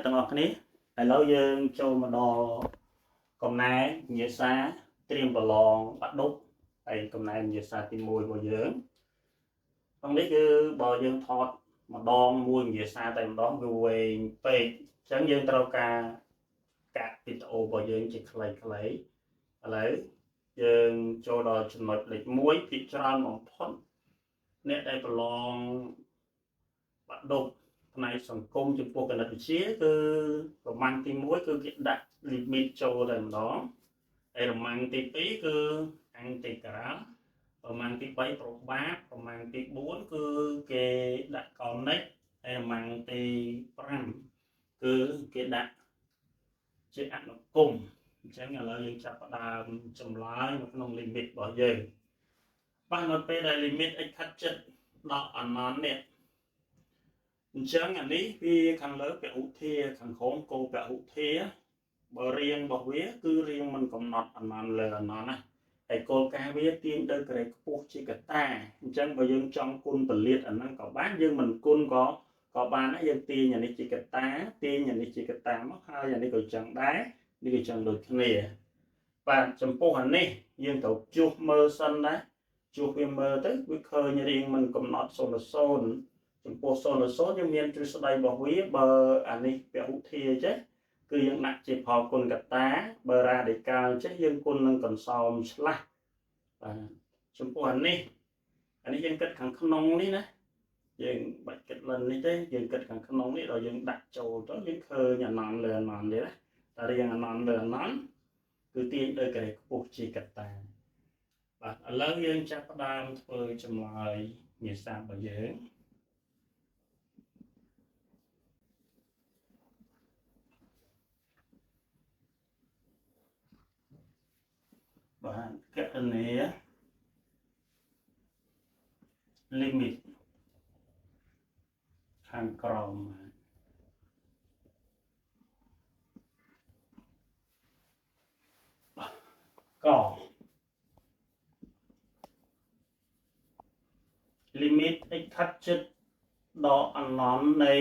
អ្នកទាំងអស់គ្នាឥឡូវយើងចូលមកដល់កំណែវិញ្ញាសាត្រៀមប្រឡងបាក់ឌុបហើយកំណែវិញ្ញាសាទី1របស់យើងក្នុងនេះគឺបើយើងថតម្ដងមួយវិញ្ញាសាតែម្ដងវាវែងពេកអញ្ចឹងយើងត្រូវការកាត់វីដេអូរបស់យើងជាខ្លីៗឥឡូវយើងចូលដល់ចំណុចលេខ1ភាគច្រើនបំផុតអ្នកដែលប្រឡងបាក់ឌុបផ្នែកសង្គមចំពោះគណិតវិទ្យាគឺប្រមាណទី1គឺគេដាក់ limit ចូលតែម្ដងហើយប្រមាណទី2គឺអង្គតិក្រាលប្រមាណទី3ប្រុសបាតប្រមាណទី4គឺគេដាក់កោនិកហើយប្រមាណទី5គឺគេដាក់ជាអនុគមអញ្ចឹងឥឡូវយើងចាប់ផ្ដើមចម្លើយនៅក្នុង limit របស់យើងបាទនៅពេលដែល limit x ខាត់ចិត្តដល់អនន្តនេះអញ្ចឹងអានេះវាខាងលើពហុធាខាងក្រោមគោពហុធាបើរៀងរបស់វាគឺរៀងមិនកំណត់អនន្តលើអនន្តណាហើយគោលការណ៍វាទាញទៅក្រេខ្ពស់ជាកតាអញ្ចឹងបើយើងចង់គុណពលាតអាហ្នឹងក៏បានយើងមិនគុណក៏បានដែរយើងទាញអានេះជាកតាទាញអានេះជាកតាមកហើយអានេះក៏ចឹងដែរនេះក៏ចឹងដូចគ្នាបាទចំពោះអានេះយើងត្រូវជួសមើលសិនណាជួសវាមើលទៅវាឃើញរៀងមិនកំណត់0 ចំពោះ0 យើងមានទ្រឹស្ដីរបស់វាបើអានេះពហុធាចេះគឺយើងដាក់ជាផលគុណកតាបើរាឌីកាល់ចេះយើងគុណនឹងកន្សោមឆ្លាស់បាទចំពោះអានេះយើងគិតខាងក្នុងនេះណាយើងបាច់គិតលិននេះទេយើងគិតខាងក្នុងនេះដល់យើងដាក់ចូលទៅយើងឃើញអនន្តលើអនន្តនេះណាតែរៀងអនន្តលើអនន្តគឺទាញដោយក្រេខ្ពស់ជាកតាបាទឥឡូវយើងចាប់ផ្ដើមធ្វើចម្លើយវិញ្ញាសារបស់យើងបាទកណនី limit ខាងក្រោមកlimit x ខាត់ចិត្តដល់អនន្តនៃ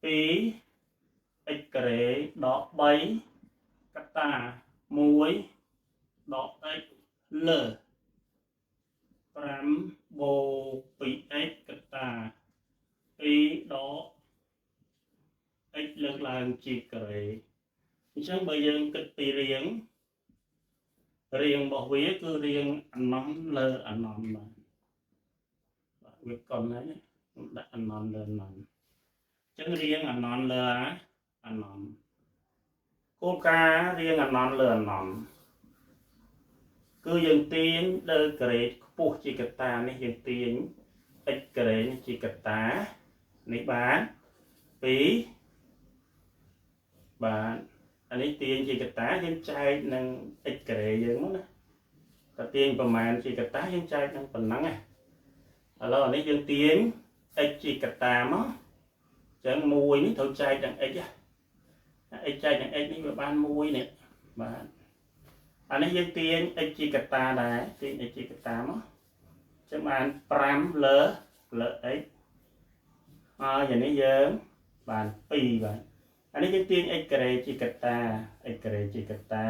2 x ការ៉េដល់3កតា1ដល់ x លើ5បូក 2x កតា2ដល់ x លើកឡើងជាការ៉េអញ្ចឹងបើយើងគិតពីរៀងរបស់វាគឺរៀងអនន្តលើអនន្តបាទវាកុនហើយដាក់អនន្តលើអនន្តអញ្ចឹងរៀងអនន្តលើអនន្តគោលការណ៍រៀងអនន្តលើអនន្តគឺយើងទាញលើការ៉េខ្ពស់ជាកតានេះយើងទាញ x ការ៉េនេះជាកតានេះបាន2បាទអានេះទាញជាកតាយើងចែកនឹង x ការ៉េយើងមកណាតែទាញប្រមាណជាកតាយើងចែកនឹងប៉ុណ្ណឹងណាឥឡូវអានេះយើងទាញ x ជាកតាមកអញ្ចឹង1នេះត្រូវចែកនឹង x x ចែកនឹង x នេះវាបាន1នេះបាទអានេះយើងទាញ x ជាកតាដែរទាញ x ជាកតាមកអញ្ចឹងបាន5លើ x ហើយអានេះយើងបាន2បាទអានេះយើងទាញ x ការ៉េជាកតា x ការ៉េជាកតា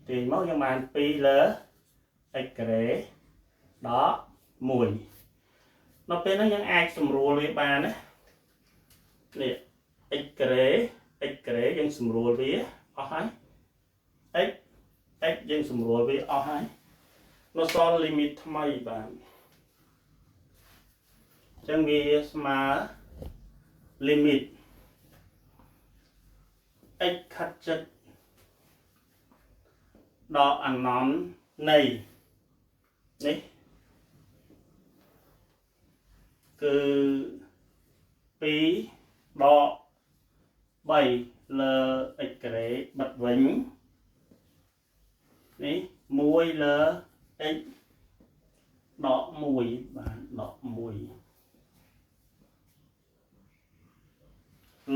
ទាញមកយើងបាន2លើ x ការ៉េដល់1នៅពេលហ្នឹងយើងអាចសម្រួលវាបានណានេះ x ការ៉េយើងសម្រួលវាអស់ហើយ x យើងសម្រួលវាអស់ហើយនៅសល់ limit ថ្មីបាទអញ្ចឹងវាស្មើ limit x ខាត់ចិត្តដល់អនន្តនៃនេះគឺ2ដល់3លើ x ការ៉េបិទវិញនេះ1លើ x ដក1បាទដក1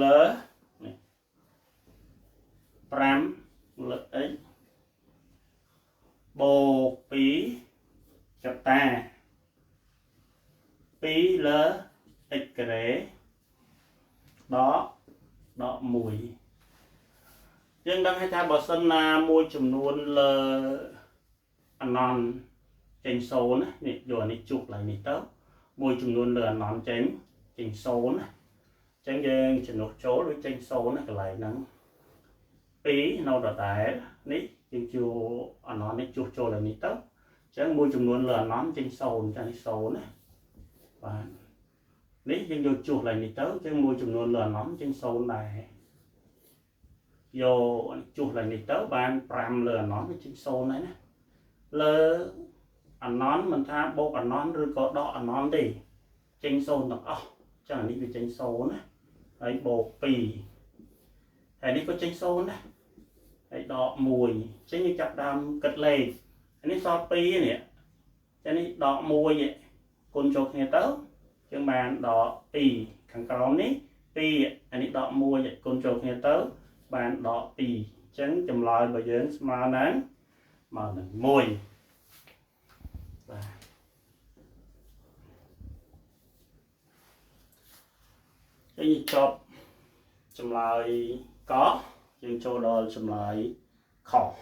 លើនេះ5លើ x បូក2កតា2លើ x ការ៉េដក đọ mùi nhưng đang hay ta bảo sân là môi chùm luôn là non trên số này rồi này chụp lại này tớ môi chùm luôn là non trên số này trên dân chỉ một chỗ với trên số này cái lại nắng ý nó đã tại ní nhưng chưa nó này chụp cho là này tớ chẳng môi chùm luôn là non trên số này và ní nhưng vô chụp lại này tớ chẳng môi chùm luôn là non trên số này vô chụp lại này tớ ban pram lừa nón trên số này nè lơ nón mình tha bộ nón rồi có đọ nón đi trên số nó chẳng đi về trên số này ấy bộ pì hay đi có trên số này ấy đọ mùi chứ như chặt đam cật lên ấy so pi nè cho nên đọ mùi vậy côn chốt nghe tớ chứ mà đọ pì thằng cỏ ní pi ấy đọ mùi vậy côn chốt nghe tớ bạn đọ pì trắng chùm lại và dưỡng mà nắng mà mùi cái gì chọp chùm lại có nhưng cho đo chùm lại khỏ